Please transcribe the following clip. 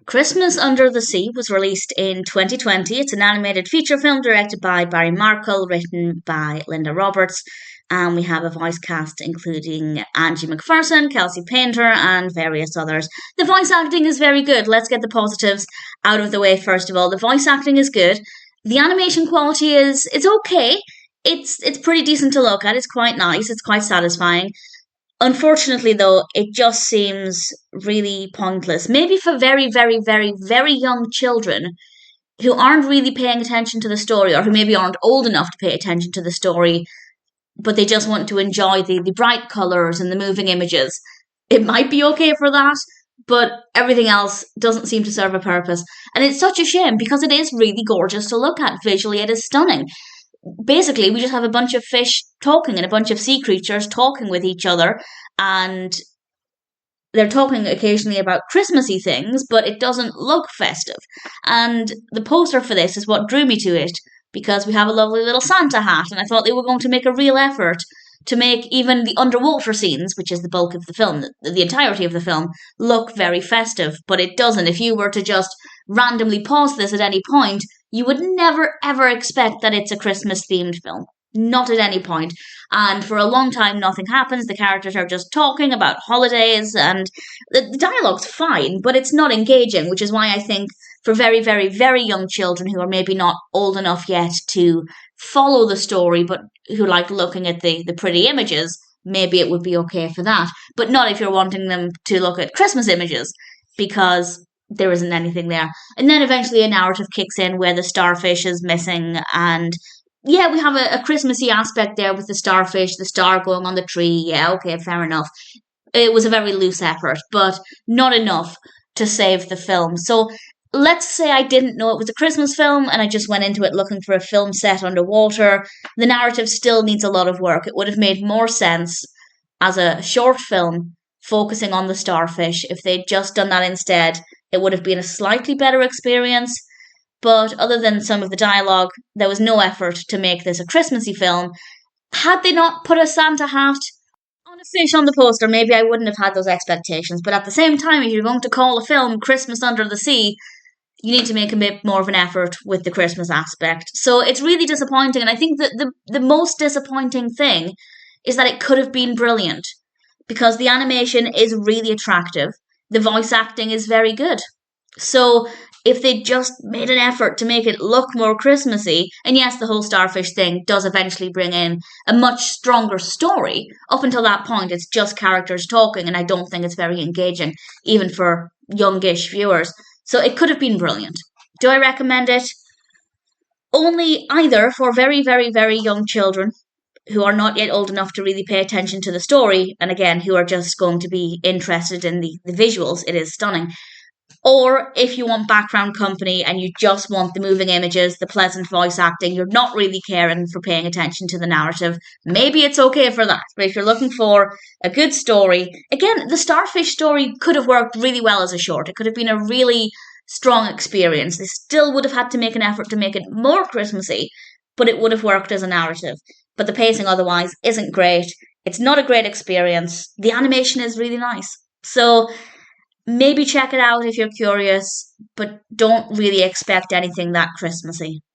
Christmas Under the Sea was released in 2020. It's an animated feature film directed by Barry Markle, written by Linda Roberts. And we have a voice cast including Angie Mcpherson, Kelsey Painter, and various others. The voice acting is very good. Let's get the positives out of the way first of all. The voice acting is good. The animation quality is it's okay. It's pretty decent to look at. It's quite nice. It's quite satisfying. Unfortunately, though, it just seems really pointless. Maybe for very, very, very, very young children who aren't really paying attention to the story, or who maybe aren't old enough to pay attention to the story, but they just want to enjoy the bright colours and the moving images. It might be okay for that, but everything else doesn't seem to serve a purpose. And it's such a shame because it is really gorgeous to look at. Visually, it is stunning. Basically, we just have a bunch of fish talking and a bunch of sea creatures talking with each other, and they're talking occasionally about Christmassy things, but it doesn't look festive. And the poster for this is what drew me to it, because we have a lovely little Santa hat, and I thought they were going to make a real effort to make even the underwater scenes, which is the bulk of the film, the entirety of the film, look very festive. But it doesn't. If you were to just randomly pause this at any point, you would never ever expect that it's a Christmas themed film. Not at any point. And for a long time, nothing happens. The characters are just talking about holidays, and the dialogue's fine, but it's not engaging, which is why I think for very, very, very young children who are maybe not old enough yet to follow the story, but who like looking at the pretty images, maybe it would be okay for that. But not if you're wanting them to look at Christmas images, because there isn't anything there. And then eventually a narrative kicks in where the starfish is missing, and yeah, we have a Christmassy aspect there with the starfish, the star going on the tree. Yeah, okay, fair enough. It was a very loose effort, but not enough to save the film. So let's say I didn't know it was a Christmas film and I just went into it looking for a film set underwater. The narrative still needs a lot of work. It would have made more sense as a short film focusing on the starfish. If they'd just done that instead, it would have been a slightly better experience. But other than some of the dialogue, there was no effort to make this a Christmassy film. Had they not put a Santa hat on a fish on the poster, maybe I wouldn't have had those expectations. But at the same time, if you're going to call a film Christmas Under the Sea, you need to make a bit more of an effort with the Christmas aspect. So it's really disappointing. And I think that the most disappointing thing is that it could have been brilliant, because the animation is really attractive. The voice acting is very good. So if they just made an effort to make it look more Christmassy, and yes, the whole starfish thing does eventually bring in a much stronger story. Up until that point, it's just characters talking, and I don't think it's very engaging, even for youngish viewers. So it could have been brilliant. Do I recommend it? Only either for very, very, very young children who are not yet old enough to really pay attention to the story, and again, who are just going to be interested in the visuals. It is stunning. Or if you want background company and you just want the moving images, the pleasant voice acting, you're not really caring for paying attention to the narrative, maybe it's okay for that. But if you're looking for a good story, again, the starfish story could have worked really well as a short. It could have been a really strong experience. They still would have had to make an effort to make it more Christmassy, but it would have worked as a narrative. But the pacing otherwise isn't great. It's not a great experience. The animation is really nice. So maybe check it out if you're curious, but don't really expect anything that Christmassy.